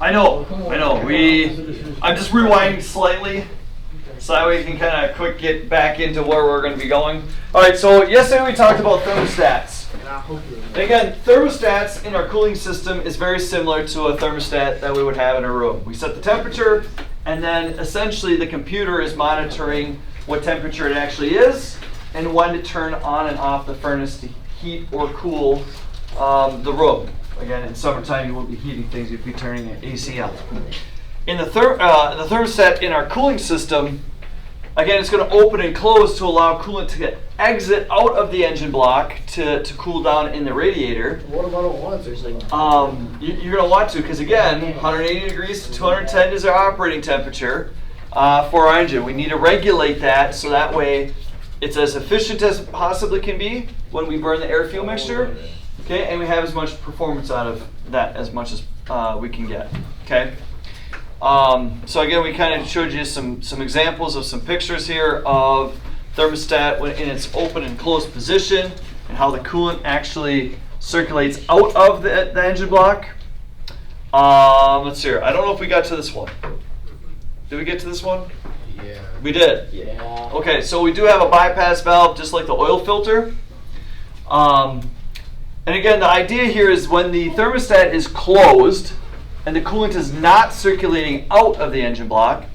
I know. I'm just rewinding slightly so that way we can kind of quick get back into where we're going to be going. All right, so yesterday we talked about thermostats. And again, thermostats in our cooling system is very similar to a thermostat that we would have in a room. We set the temperature, and then essentially the computer is monitoring what temperature it actually is and when to turn on and off the furnace to heat or cool the room. Again, in summertime you won't be heating things, you'd be turning an AC on. In the thermostat in our cooling system, again, it's going to open and close to allow coolant to exit out of the engine block to cool down in the radiator. What about at once? There's like you're going to want to, because again, 180 degrees to 210 is our operating temperature for our engine. We need to regulate that so that way it's as efficient as it possibly can be when we burn the air-fuel mixture, okay, and we have as much performance out of that as much as we can get, okay. So again, we kind of showed you some examples of some pictures here of thermostat when in its open and closed position and how the coolant actually circulates out of the engine block. Let's see here. I don't know if we got to this one. Did we get to this one? yeah. We did. Yeah. Okay, so we do have a bypass valve just like the oil filter. And again, the idea here is when the thermostat is closed and the coolant is not circulating out of the engine block,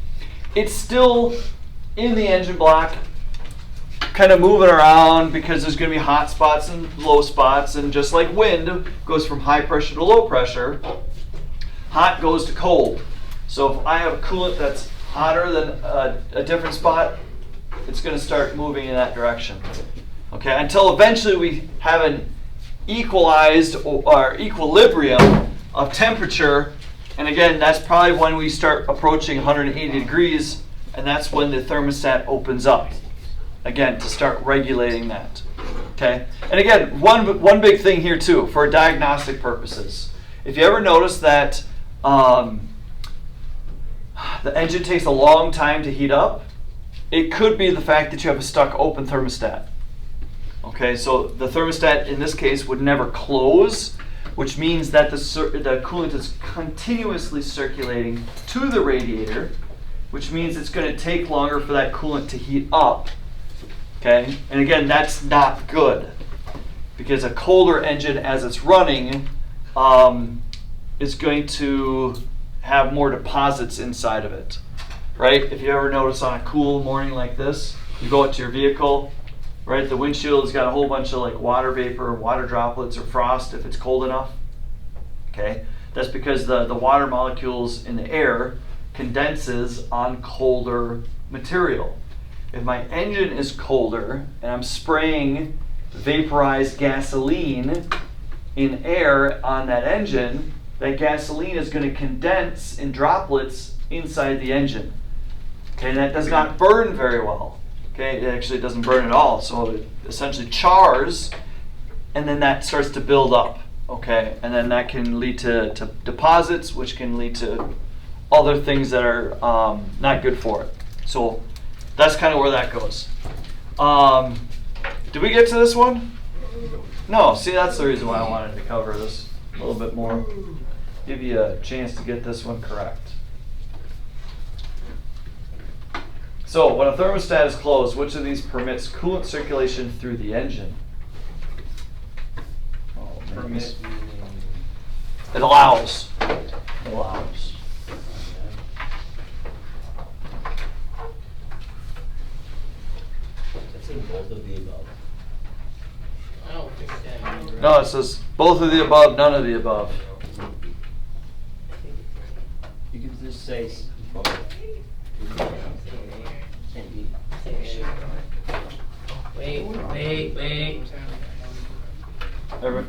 it's still in the engine block kind of moving around because there's going to be hot spots and low spots, and just like wind goes from high pressure to low pressure, hot goes to cold. So if I have a coolant that's hotter than a different spot, it's going to start moving in that direction. Okay, until eventually we have an equalized or equilibrium of temperature, and again, that's probably when we start approaching 180 degrees, and that's when the thermostat opens up, again, to start regulating that. Okay, and again, one big thing here too, for diagnostic purposes, if you ever notice that the engine takes a long time to heat up, it could be the fact that you have a stuck open thermostat. Okay, so the thermostat in this case would never close, which means that the coolant is continuously circulating to the radiator, which means it's going to take longer for that coolant to heat up. Okay, and again, that's not good because a colder engine as it's running is going to have more deposits inside of it, right? If you ever notice on a cool morning like this, you go out to your vehicle, right? The windshield has got a whole bunch of like water vapor, water droplets, or frost if it's cold enough. Okay, that's because the water molecules in the air condenses on colder material. If my engine is colder and I'm spraying vaporized gasoline in air on that engine, that gasoline is going to condense in droplets inside the engine. Okay, and that does not burn very well. Okay, it actually doesn't burn at all. So it essentially chars, and then that starts to build up. Okay, and then that can lead to deposits, which can lead to other things that are not good for it. So that's kind of where that goes. Did we get to this one? No, see, that's the reason why I wanted to cover this a little bit more. Give you a chance to get this one correct. So when a thermostat is closed, which of these permits coolant circulation through the engine? It allows. It allows. It's in both of the above. I don't think that. No, it says both of the above, none of the above. You could just say both. Wait.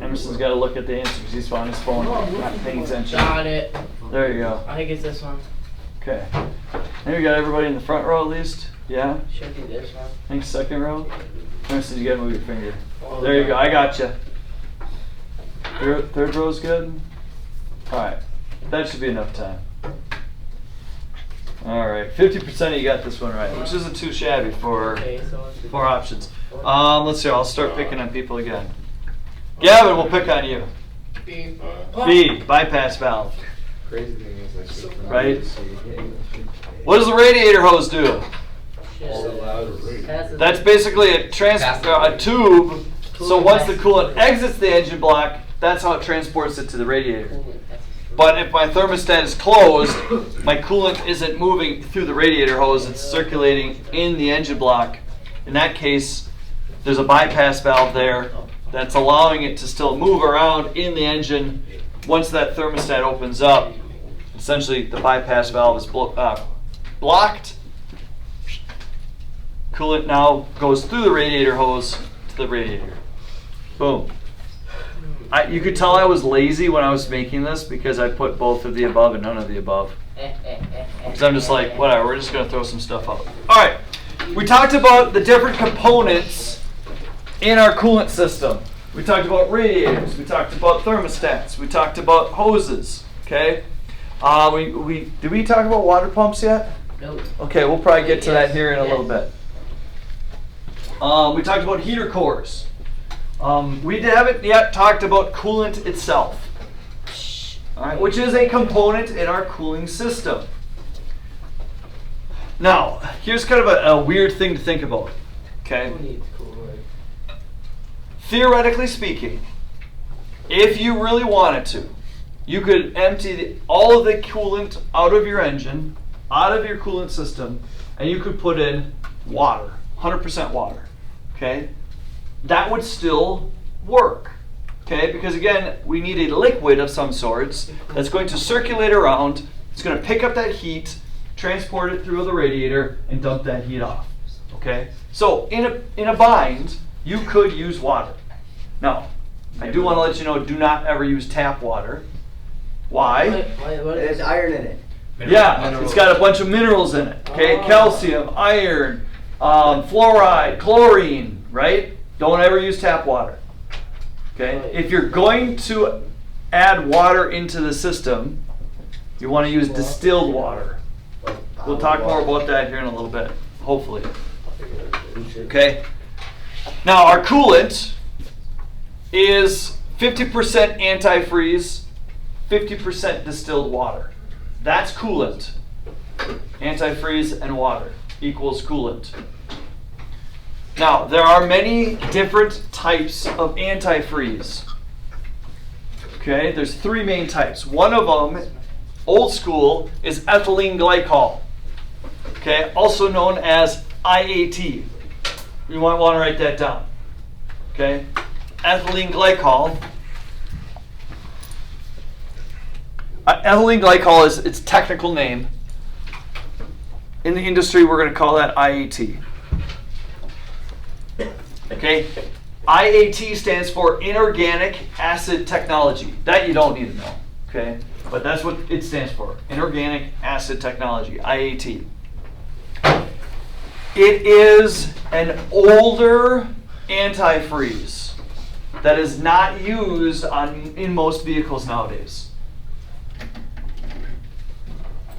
Emerson's got to look at the answer because he's on his phone, not paying attention. Got it. There you go. I think it's this one. Okay. Now we got everybody in the front row at least. Yeah. Should be this one. I think second row. Emerson, you got to move your finger. There you go. I got you. Third row's good. All right. That should be enough time. All right. 50% of you got this one right, which isn't too shabby for Okay, so it's 4 options. Let's see. I'll start picking on people again. Gavin, we'll pick on you. B. B, bypass valve. Crazy thing is I see from Right. see. What does the radiator hose do? All allowed to read. That's basically a tube. So once the coolant exits the engine block, that's how it transports it to the radiator. But if my thermostat is closed, my coolant isn't moving through the radiator hose, it's circulating in the engine block. In that case, there's a bypass valve there that's allowing it to still move around in the engine. Once that thermostat opens up, essentially the bypass valve is blocked. Coolant now goes through the radiator hose to the radiator. Boom. You could tell I was lazy when I was making this because I put both of the above and none of the above. Because I'm just like, whatever, we're just going to throw some stuff out. All right, we talked about the different components in our coolant system. We talked about radiators, we talked about thermostats, we talked about hoses, okay? Did we talk about water pumps yet? No. Okay, we'll probably get to that here in a little bit. We talked about heater cores. We haven't yet talked about coolant itself, all right, which is a component in our cooling system. Now, here's kind of a weird thing to think about, okay? Theoretically speaking, if you really wanted to, you could empty all of the coolant out of your engine, out of your coolant system, and you could put in water, 100% water, okay? That would still work, okay? Because again, we need a liquid of some sorts that's going to circulate around, it's going to pick up that heat, transport it through the radiator, and dump that heat off, okay? So in a bind, you could use water. Now, I do want to let you know, do not ever use tap water. Why? There's iron in it. Yeah, it's got a bunch of minerals in it, okay? Calcium, iron, fluoride, chlorine, right? Don't ever use tap water, okay? If you're going to add water into the system, you want to use distilled water. We'll talk more about that here in a little bit, hopefully. Okay? Now, our coolant is 50% antifreeze, 50% distilled water. That's coolant. Antifreeze and water equals coolant. Now, there are many different types of antifreeze. Okay, there's three main types. One of them, old school, is ethylene glycol. Okay, also known as IAT. You might want to write that down. Okay, ethylene glycol. Ethylene glycol is its technical name. In the industry, we're going to call that IAT. Okay, IAT stands for Inorganic Acid Technology. That you don't need to know, okay? But that's what it stands for, Inorganic Acid Technology, IAT. It is an older antifreeze that is not used in most vehicles nowadays.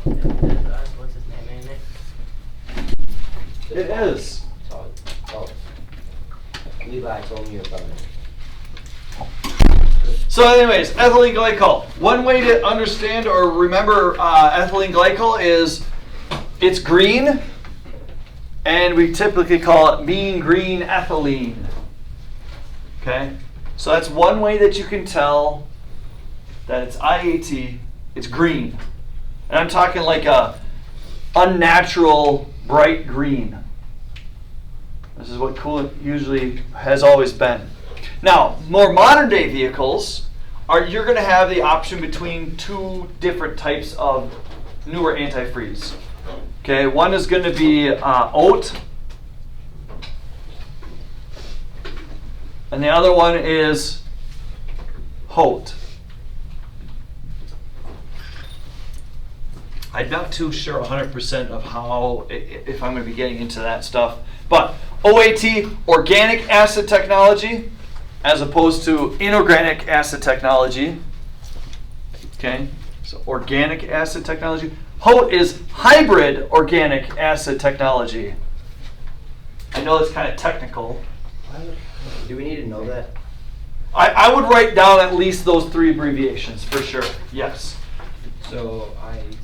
What's his name? It is. Oh. Levi told me about it. So anyways, ethylene glycol. One way to understand or remember ethylene glycol is it's green, and we typically call it mean green ethylene. Okay? So that's one way that you can tell that it's IAT, it's green. And I'm talking like a unnatural bright green. This is what coolant usually has always been. Now, more modern day vehicles, you're going to have the option between two different types of newer antifreeze. Okay, one is going to be oat, and the other one is HOT. I'm not too sure 100% of how, if I'm going to be getting into that stuff, but OAT, organic acid technology, as opposed to inorganic acid technology. Okay, so organic acid technology. HOT is hybrid organic acid technology. I know it's kind of technical. Do we need to know that? I would write down at least those three abbreviations for sure, yes. So IAT.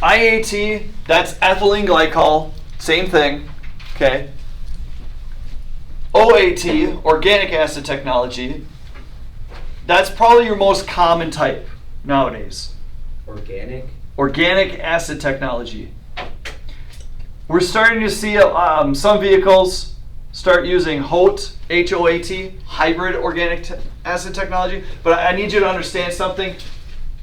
IAT, that's ethylene glycol, same thing, okay? OAT, organic acid technology, that's probably your most common type nowadays. Organic. Organic acid technology. We're starting to see some vehicles start using HOAT, H-O-A-T, hybrid organic acid technology, but I need you to understand something.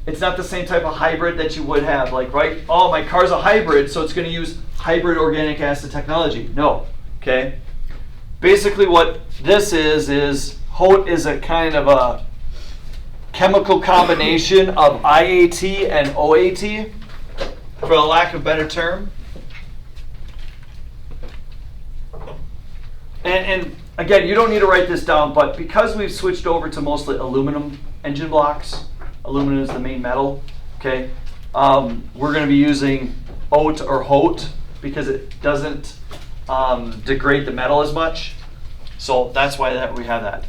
It's not the same type of hybrid that you would have, like, right? Oh, my car's a hybrid, so it's going to use hybrid organic acid technology. No, okay? Basically what this is HOAT is a kind of a chemical combination of IAT and OAT, for a lack of a better term. And again, you don't need to write this down, but because we've switched over to mostly aluminum engine blocks, aluminum is the main metal, okay? We're going to be using OAT or HOAT because it doesn't degrade the metal as much. So that's why we have that.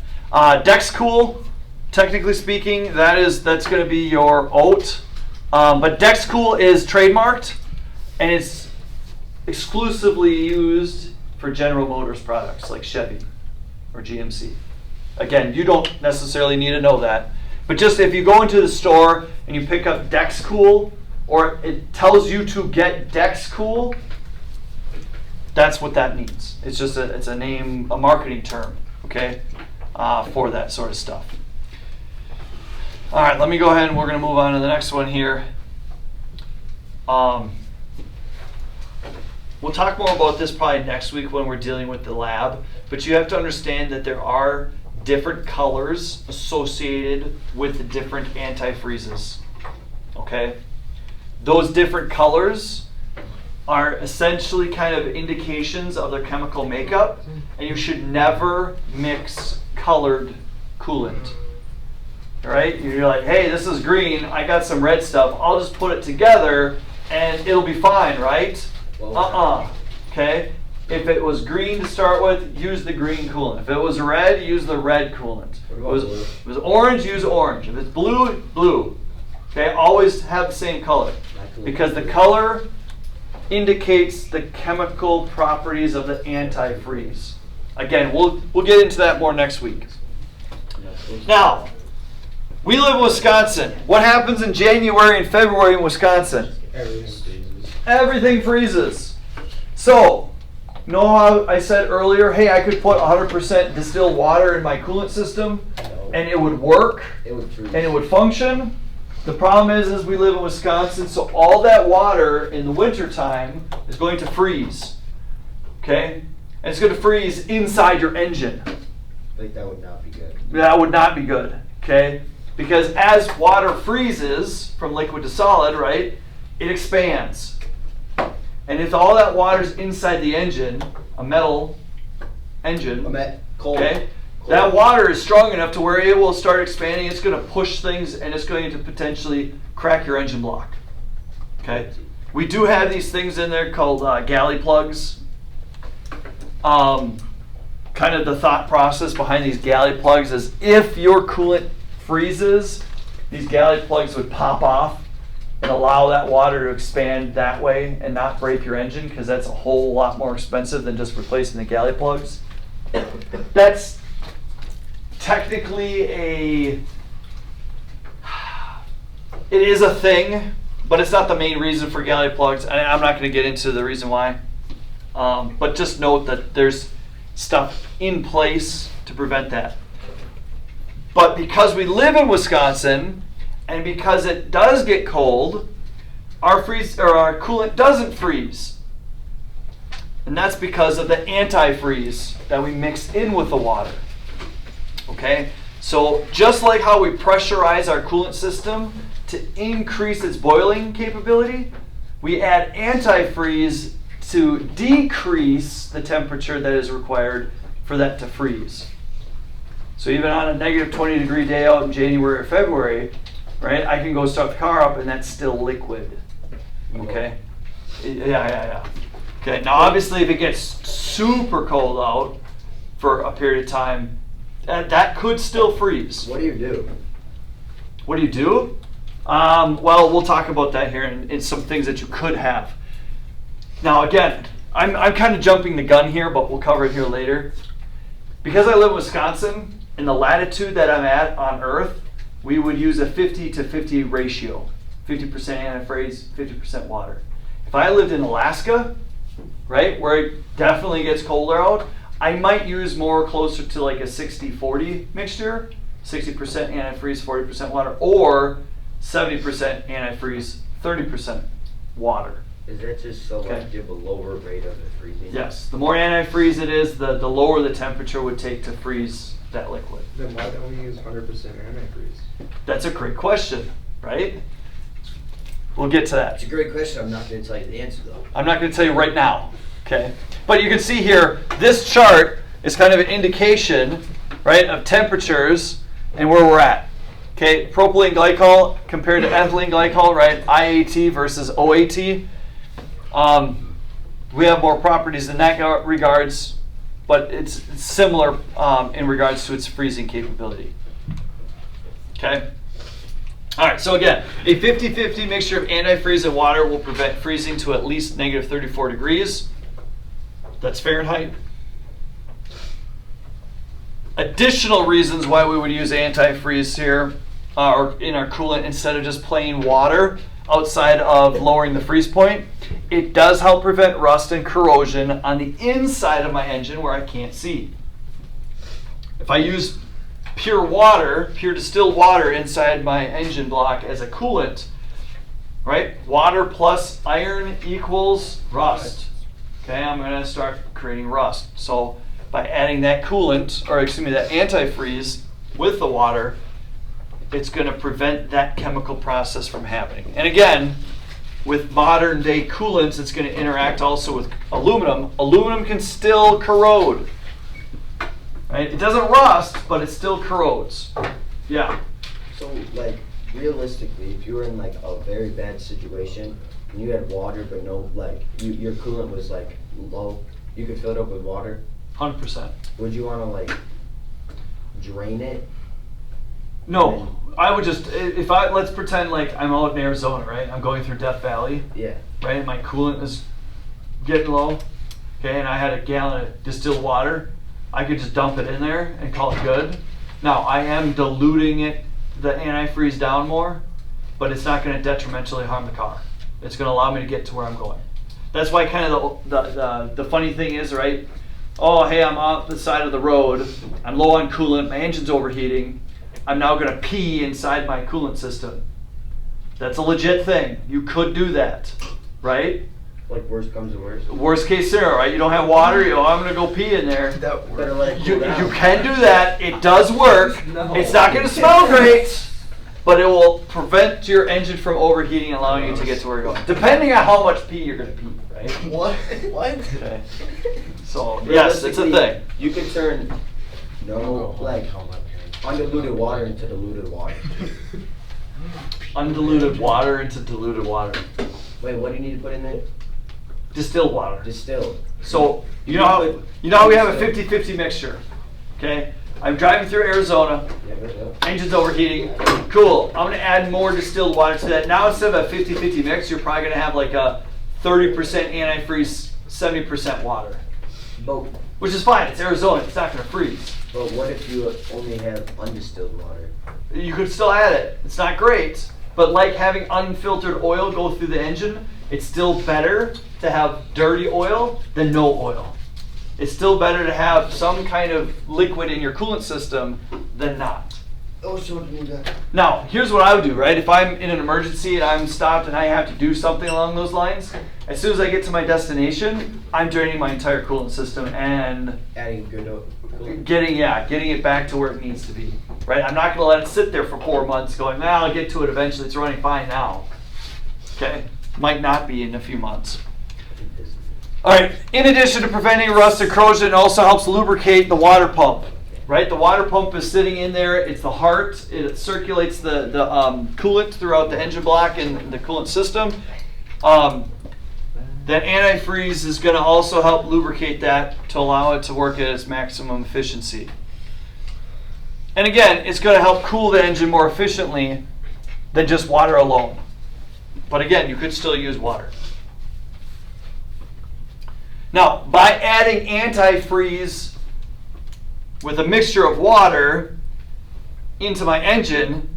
DexCool, technically speaking, that's going to be your OAT. But DexCool is trademarked, and it's exclusively used for General Motors products like Chevy or GMC. Again, you don't necessarily need to know that. But just if you go into the store and you pick up DexCool, or it tells you to get DexCool, that's what that means. It's just it's a name, a marketing term, okay, for that sort of stuff. All right, let me go ahead and we're going to move on to the next one here. We'll talk more about this probably next week when we're dealing with the lab, but you have to understand that there are different colors associated with the different antifreezes, okay? Those different colors are essentially kind of indications of their chemical makeup, and you should never mix colored coolant. All right? You're like, hey, this is green, I got some red stuff, I'll just put it together and it'll be fine, right? Okay? If it was green to start with, use the green coolant. If it was red, use the red coolant. If it was orange, use orange. If it's blue, blue. Okay? Always have the same color. Because the color indicates the chemical properties of the antifreeze. Again, we'll get into that more next week. Now, we live in Wisconsin. What happens in January and February in Wisconsin? Everything freezes. So, you know how I said earlier, hey, I could put 100% distilled water in my coolant system and it would work and it would function? The problem is we live in Wisconsin, so all that water in the wintertime is going to freeze. Okay? And it's going to freeze inside your engine. Like that would not be good. That would not be good. Okay? Because as water freezes from liquid to solid, right, it expands. And if all that water's inside the engine, a metal engine, okay, that water is strong enough to where it will start expanding. It's going to push things, and it's going to potentially crack your engine block. Okay, we do have these things in there called galley plugs. Kind of the thought process behind these galley plugs is if your coolant freezes, these galley plugs would pop off and allow that water to expand that way and not break your engine, because that's a whole lot more expensive than just replacing the galley plugs. That's technically it is a thing, but it's not the main reason for galley plugs. I'm not going to get into the reason why, but just note that there's stuff in place to prevent that. But because we live in Wisconsin, and because it does get cold, our coolant doesn't freeze. And that's because of the antifreeze that we mix in with the water. Okay? So just like how we pressurize our coolant system to increase its boiling capability, we add antifreeze to decrease the temperature that is required for that to freeze. So even on a negative 20 degree day out in January or February, right, I can go start the car up and that's still liquid. Okay? Yeah. Okay, now obviously if it gets super cold out for a period of time, that could still freeze. What do you do? What do you do? Well, we'll talk about that here and some things that you could have. Now, again, I'm kind of jumping the gun here, but we'll cover it here later. Because I live in Wisconsin, in the latitude that I'm at on Earth, we would use a 50 to 50 ratio. 50% antifreeze, 50% water. If I lived in Alaska, right, where it definitely gets colder out, I might use more closer to like a 60-40 mixture, 60% antifreeze, 40% water, or 70% antifreeze, 30% water. Is that just so like give a lower rate of the freezing? Yes, the more antifreeze it is, the lower the temperature would take to freeze that liquid. Then why don't we use 100% antifreeze? That's a great question, right? We'll get to that. It's a great question. I'm not going to tell you the answer though. I'm not going to tell you right now, okay? But you can see here, this chart is kind of an indication, right, of temperatures and where we're at. Okay, propylene glycol compared to ethylene glycol, right? IAT versus OAT. We have more properties in that regards, but it's similar in regards to its freezing capability. Okay? All right, so again, a 50-50 mixture of antifreeze and water will prevent freezing to at least negative 34 degrees. That's Fahrenheit. Additional reasons why we would use antifreeze here or in our coolant instead of just plain water outside of lowering the freeze point. It does help prevent rust and corrosion on the inside of my engine where I can't see. If I use pure water, pure distilled water inside my engine block as a coolant, right? Water plus iron equals rust. Okay, I'm going to start creating rust. So by adding that coolant, or excuse me, that antifreeze with the water, it's going to prevent that chemical process from happening. And again, with modern day coolants, it's going to interact also with aluminum. Aluminum can still corrode. Right? It doesn't rust, but it still corrodes. Yeah. So, like, realistically, if you were in like a very bad situation and you had water but no, like, your coolant was like low, you could fill it up with water. 100%. Would you want to like drain it? No, I would just, if I, let's pretend like I'm out in Arizona, right? I'm going through Death Valley, Yeah. right? My coolant is getting low, okay? And I had a gallon of distilled water. I could just dump it in there and call it good. Now, I am diluting it, the antifreeze down more, but it's not going to detrimentally harm the car. It's going to allow me to get to where I'm going. That's why kind of the funny thing is, right? Oh, hey, I'm off the side of the road. I'm low on coolant. My engine's overheating. I'm now going to pee inside my coolant system. That's a legit thing. You could do that, right? Like worst comes to worst. Worst case scenario, right? You don't have water. You know, I'm going to go pee in there. Better let it You cool down. you can do that. It does work. No. It's not going to smell great, but it will prevent your engine from overheating, allowing you to get to where you're going. Depending on how much pee you're going to pee, right? What? What? Okay. So yes, it's a thing. You can turn like undiluted water into diluted water. Undiluted water into diluted water. Wait, what do you need to put in there? Distilled water. Distilled. So you know how we have a 50-50 mixture. Okay? I'm driving through Arizona. Yeah. Engine's overheating. Cool. I'm going to add more distilled water to that. Now instead of a 50-50 mix, you're probably going to have like a 30% antifreeze, 70% water. But, Which is fine. It's Arizona. It's not going to freeze. but what if you only have undistilled water? You could still add it. It's not great. But like having unfiltered oil go through the engine, it's still better to have dirty oil than no oil. It's still better to have some kind of liquid in your coolant system than not. Oh, so what do you need that? Now, here's what I would do, right? If I'm in an emergency and I'm stopped and I have to do something along those lines, as soon as I get to my destination, I'm draining my entire coolant system and Adding good coolant. getting it back to where it needs to be, right? I'm not going to let it sit there for 4 months going, well, I'll get to it eventually. It's running fine now. Okay? Might not be in a few months. All right, in addition to preventing rust and corrosion, it also helps lubricate the water pump, right? The water pump is sitting in there. It's the heart. It circulates the coolant throughout the engine block and the coolant system. That antifreeze is going to also help lubricate that to allow it to work at its maximum efficiency. And again, it's going to help cool the engine more efficiently than just water alone. But again, you could still use water. Now, by adding antifreeze with a mixture of water into my engine,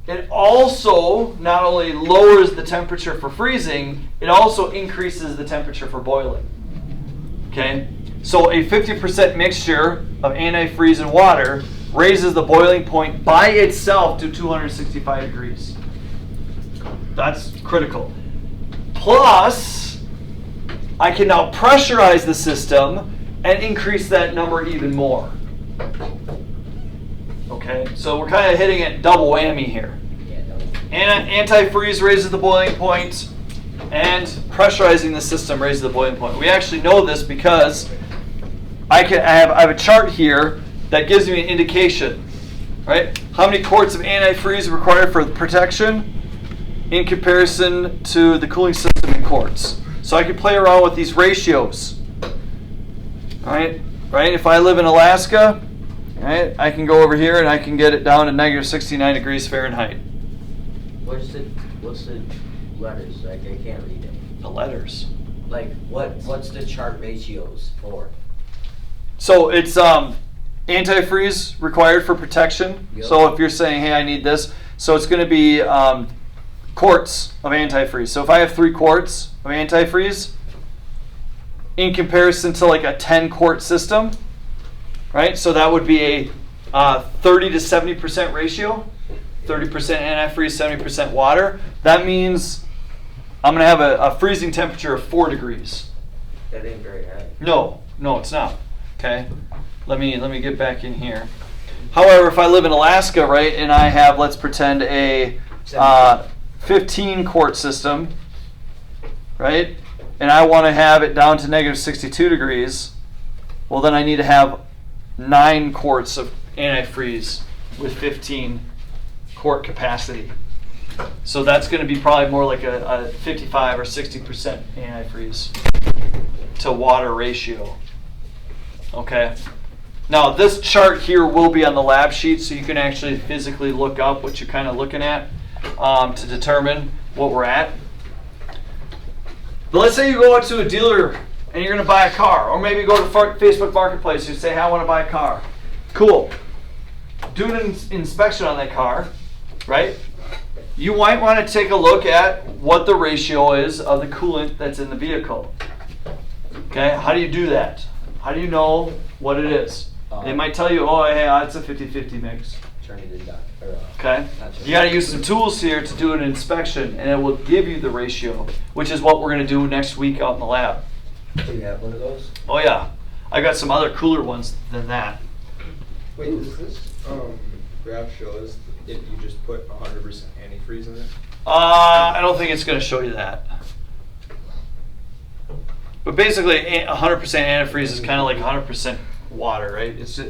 it also not only lowers the temperature for freezing, it also increases the temperature for boiling. Okay? So a 50% mixture of antifreeze and water raises the boiling point by itself to 265 degrees. That's critical. Plus, I can now pressurize the system and increase that number even more. Okay, so we're kind of hitting it double whammy here. Antifreeze raises the boiling point, and pressurizing the system raises the boiling point. We actually know this because I have a chart here that gives me an indication, right? How many quarts of antifreeze are required for protection in comparison to the cooling system in quarts. So I can play around with these ratios. All right? Right? If I live in Alaska, right, I can go over here and I can get it down to negative 69 degrees Fahrenheit. What's the letters? Like, I can't read it. The letters. Like, what's the chart ratios for? So it's antifreeze required for protection. Yep. So if you're saying, hey, I need this, so it's going to be quarts of antifreeze. So if I have 3 quarts of antifreeze, in comparison to like a 10-quart system, right? So that would be a 30 to 70% ratio, 30% antifreeze, 70% water. That means I'm going to have a freezing temperature of 4 degrees. That ain't very high. No, it's not. Okay, let me get back in here. However, if I live in Alaska, right, and I have, let's pretend, a 15-quart system, right, and I want to have it down to negative 62 degrees, well, then I need to have 9 quarts of antifreeze with 15-quart capacity. So that's going to be probably more like a 55 or 60% antifreeze to water ratio. Okay. Now this chart here will be on the lab sheet, so you can actually physically look up what you're kind of looking at to determine what we're at. But let's say you go out to a dealer and you're going to buy a car, or maybe go to Facebook Marketplace and you say, hey, I want to buy a car. Cool. Do an inspection on that car, right? You might want to take a look at what the ratio is of the coolant that's in the vehicle. Okay, how do you do that? How do you know what it is? They might tell you, oh, hey, it's a 50-50 mix. Turn it in Okay, you got to use some tools here to do an inspection, and it will give you the ratio, which is what we're going to do next week out in the lab. Do you have one of those? Oh yeah, I got some other cooler ones than that. Wait, does this graph show us if you just put 100% antifreeze in it? I don't think it's going to show you that. But basically, 100% antifreeze is kind of like 100% water, right? It's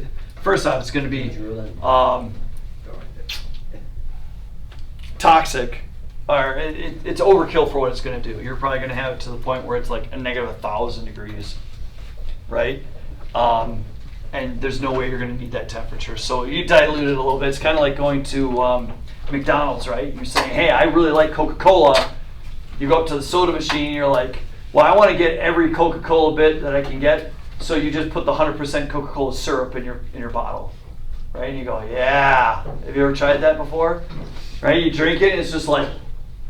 first off, it's going to be toxic, or it's overkill for what it's going to do. You're probably going to have it to the point where it's like a negative 1,000 degrees, right? And there's no way you're going to need that temperature. So you dilute it a little bit. It's kind of like going to McDonald's, right? You're saying, hey, I really like Coca-Cola. You go up to the soda machine, you're like, well, I want to get every Coca-Cola bit that I can get. So you just put the 100% Coca-Cola syrup in your bottle, right? And you go, yeah. Have you ever tried that before? Right? You drink it, and it's just like,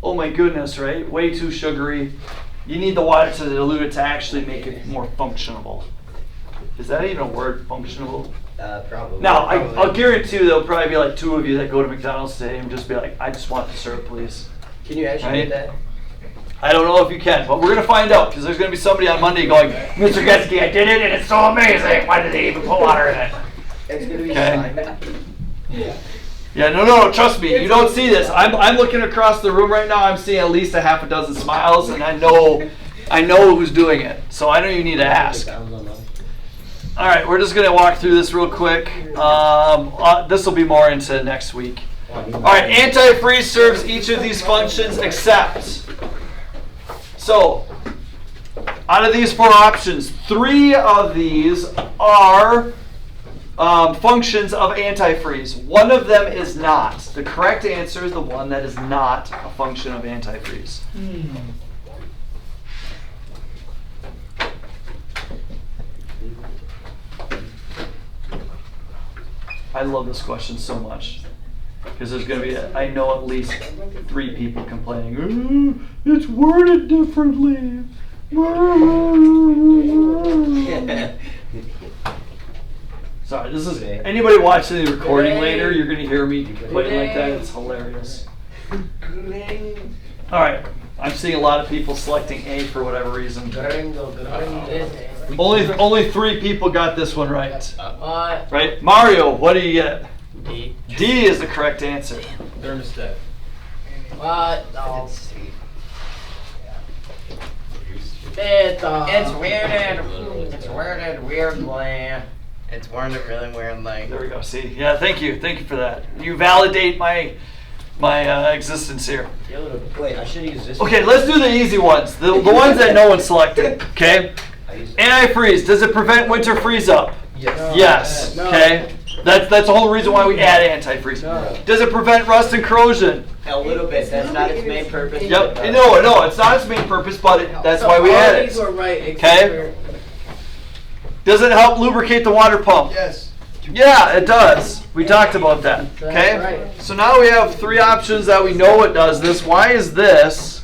oh my goodness, right? Way too sugary. You need the water to dilute it to actually make it more functional. Is that even a word, functional? Probably. Now, I'll guarantee you there'll probably be like 2 of you that go to McDonald's today and just be like, I just want the syrup, please. Can you actually Right? get that? I don't know if you can, but we're going to find out, because there's going to be somebody on Monday going, Mr. Getsky, I did it, and it's so amazing. Why did they even put water in it? It's going to be Okay. Simon. Yeah, no, trust me. You don't see this. I'm looking across the room right now. I'm seeing at least a half a dozen smiles, and I know who's doing it. So I don't even need to ask. All right, we're just going to walk through this real quick. This will be more into next week. All right, antifreeze serves each of these functions except. So, out of these 4 options, 3 of these are functions of antifreeze. One of them is not. The correct answer is the one that is not a function of antifreeze. I love this question so much because there's going to be, I know at least 3 people complaining, it's worded differently. Sorry, this is, anybody watching the recording later, you're going to hear me complaining like that. It's hilarious. All right, I'm seeing a lot of people selecting A for whatever reason. Only 3 people got this one right. Right? Mario, what do you get? D. D is the correct answer. Thermostat. No. It's weirdly. It's worded really weirdly. There we go. See? Yeah, thank you. Thank you for that. You validate my existence here. Wait, I should use this. Okay, let's do the easy ones. The ones that no one selected. Okay? Antifreeze. Does it prevent winter freeze up? Yes. No. Okay? That's the whole reason why we add antifreeze. No. Does it prevent rust and corrosion? A little bit. That's not its main purpose. Yep. No, it's not its main purpose, but that's why we add it. These were right. Okay? Does it help lubricate the water pump? Yes. Yeah, it does. We talked about that. Okay? Right. So now we have 3 options that we know it does this. Why is this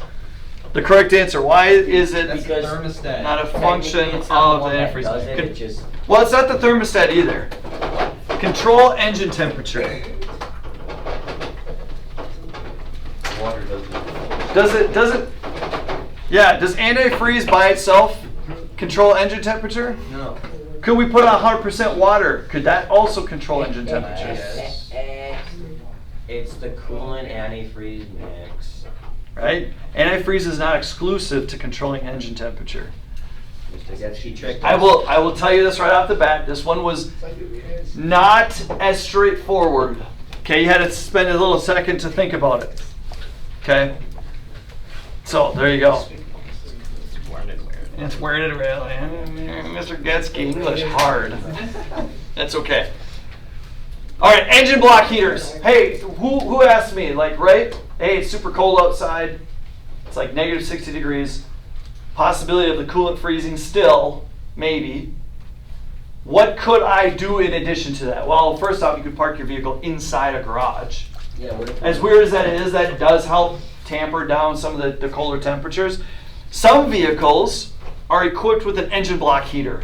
the correct answer? Why is it Because Thermostat. not a function Technically, it's not of the the one that does antifreeze? it, it just Well, it's not the thermostat either. Control engine temperature. water doesn't. Does it? Yeah, does antifreeze by itself control engine temperature? No. Could we put on 100% water? Could that also control engine temperature? Yes. It's the coolant antifreeze mix. Right? Antifreeze is not exclusive to controlling engine temperature. Just to get she tricked. I will tell you this right off the bat. This one was not as straightforward. Okay, you had to spend a little second to think about it. Okay? So, there you go. It's worded weird. It's worded really. Mr. Getsky, English hard. That's okay. All right, engine block heaters. Hey, who asked me? Like, right? Hey, it's super cold outside. It's like negative 60 degrees. Possibility of the coolant freezing still, maybe. What could I do in addition to that? Well, first off, you could park your vehicle inside a garage. Yeah, what if As weird as that is, that does help tamper down some of the colder temperatures. Some vehicles are equipped with an engine block heater.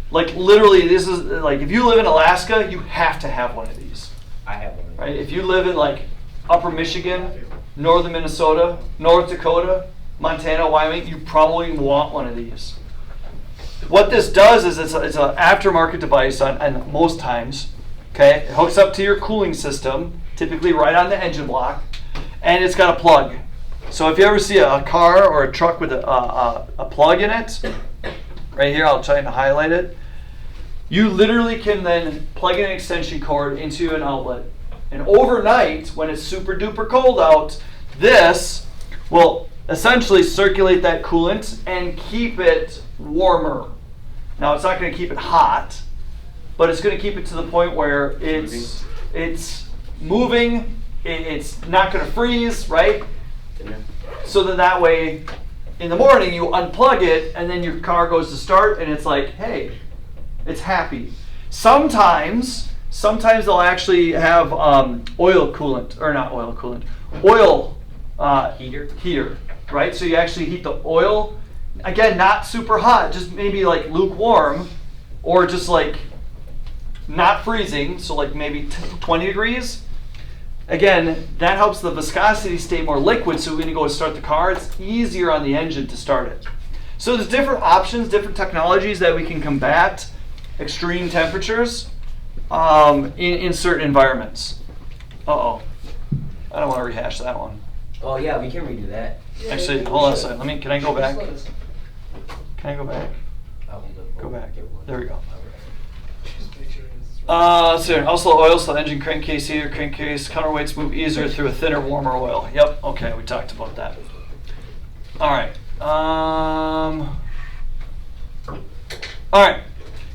Like literally, this is like if you live in Alaska, you have to have one of these. I have one. Right? If you live in like Upper Michigan, Northern Minnesota, North Dakota, Montana, Wyoming, you probably want one of these. What this does is it's an aftermarket device on most times. Okay, it hooks up to your cooling system, typically right on the engine block, and it's got a plug. So if you ever see a car or a truck with a plug in it, right here, I'll try to highlight it. You literally can then plug in an extension cord into an outlet. And overnight, when it's super duper cold out, this will essentially circulate that coolant and keep it warmer. Now, it's not going to keep it hot, but it's going to keep it to the point where it's moving, it's not going to freeze, right? So that way, in the morning, you unplug it, and then your car goes to start, and it's like, hey, it's happy. Sometimes they'll actually have oil heater, right? So you actually heat the oil, again, not super hot, just maybe like lukewarm, or just like not freezing, so like maybe 20 degrees. Again, that helps the viscosity stay more liquid, so when you go to start the car, it's easier on the engine to start it. So there's different options, different technologies that we can combat extreme temperatures in certain environments. Uh-oh. I don't want to rehash that one. Oh yeah, we can redo that. Actually, hold on a second. Can I go back? Can I go back? Go back. There we go. So also oil, so the engine crankcase heater, crankcase counterweights move easier through a thinner, warmer oil. Yep, okay, we talked about that. All right.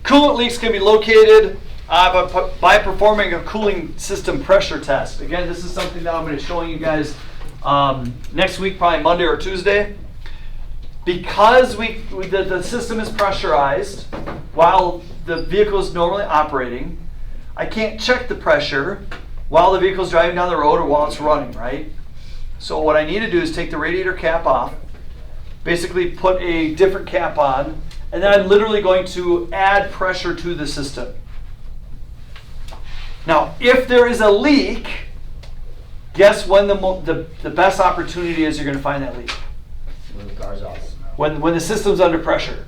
Coolant leaks can be located by performing a cooling system pressure test. Again, this is something that I'm going to be showing you guys next week, probably Monday or Tuesday. Because the system is pressurized while the vehicle is normally operating, I can't check the pressure while the vehicle is driving down the road or while it's running, right? So what I need to do is take the radiator cap off, basically put a different cap on, and then I'm literally going to add pressure to the system. Now, if there is a leak, guess when the best opportunity is you're going to find that leak? When the car's off. When the system's under pressure.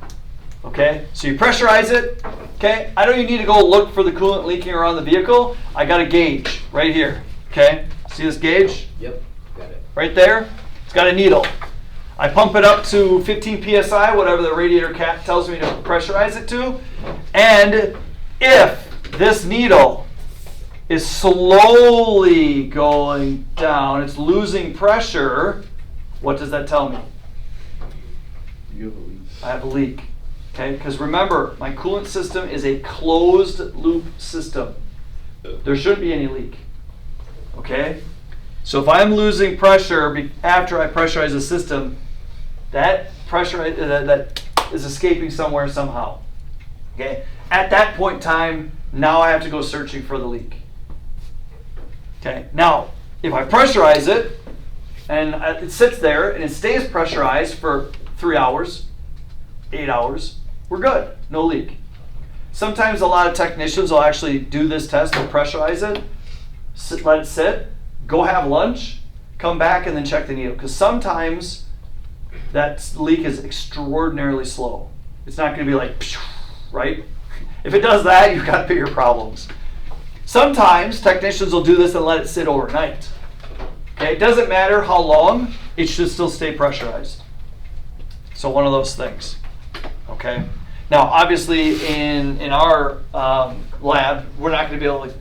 Okay, so you pressurize it. Okay, I don't even need to go look for the coolant leaking around the vehicle. I got a gauge right here. Okay, see this gauge? Yep, got it. Right there. It's got a needle. I pump it up to 15 psi, whatever the radiator cap tells me to pressurize it to. And if this needle is slowly going down, it's losing pressure, what does that tell me? You have a leak. I have a leak. Okay, because remember, my coolant system is a closed loop system. There shouldn't be any leak. Okay? So if I'm losing pressure after I pressurize the system, that pressure that is escaping somewhere somehow. Okay? At that point in time, now I have to go searching for the leak. Okay? Now, if I pressurize it and it sits there and it stays pressurized for 3 hours, 8 hours, we're good, no leak. Sometimes a lot of technicians will actually do this test, they'll pressurize it, let it sit, go have lunch, come back and then check the needle. Because sometimes that leak is extraordinarily slow. It's not going to be like, right? If it does that, you've got bigger problems. Sometimes technicians will do this and let it sit overnight. Okay, it doesn't matter how long, it should still stay pressurized. So one of those things. Okay. Now, obviously, in our lab, we're not going to be able to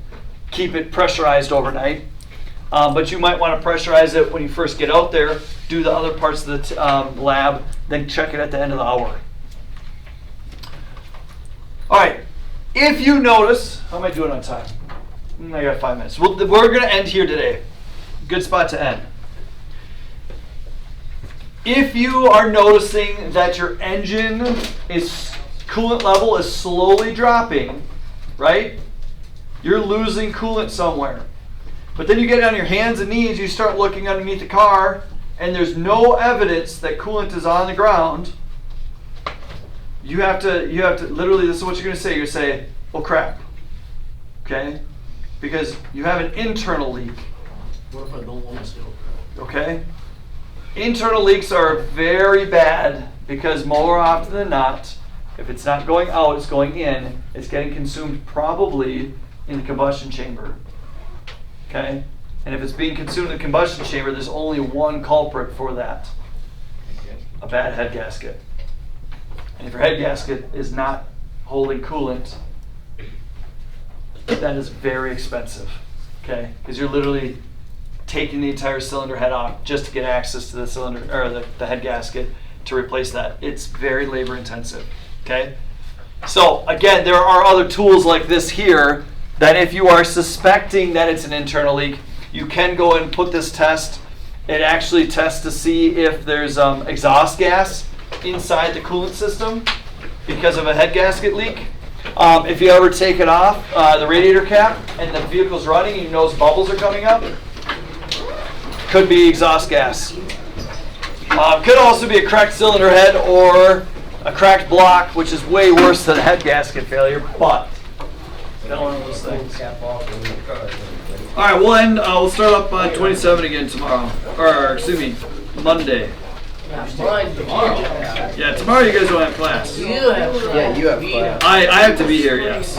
keep it pressurized overnight. But you might want to pressurize it when you first get out there, do the other parts of the lab, then check it at the end of the hour. All right. If you notice, how am I doing on time? I got 5 minutes. We're going to end here today. Good spot to end. If you are noticing that your engine coolant level is slowly dropping, right? You're losing coolant somewhere. But then you get on your hands and knees, you start looking underneath the car, and there's no evidence that coolant is on the ground. You have to literally, this is what you're going to say. You're going to say, oh crap. Okay? Because you have an internal leak. What if I don't want to still? Okay? Internal leaks are very bad because more often than not, if it's not going out, it's going in, it's getting consumed probably in the combustion chamber. Okay? And if it's being consumed in the combustion chamber, there's only one culprit for that. A bad head gasket. And if your head gasket is not holding coolant, that is very expensive. Okay? Because you're literally taking the entire cylinder head off just to get access to the cylinder or the head gasket to replace that. It's very labor intensive. Okay? So again, there are other tools like this here that if you are suspecting that it's an internal leak, you can go and put this test. It actually tests to see if there's exhaust gas inside the coolant system because of a head gasket leak. If you ever take it off, the radiator cap, and the vehicle's running and you notice bubbles are coming up, could be exhaust gas. Could also be a cracked cylinder head or a cracked block, which is way worse than a head gasket failure, but not one of those things. Cap off in the car. All right, we'll end. We'll start up on 27 again tomorrow, or excuse me, Monday. Tomorrow. Yeah, tomorrow you guys don't have class. You have Yeah, you have class. I have to be here, yes.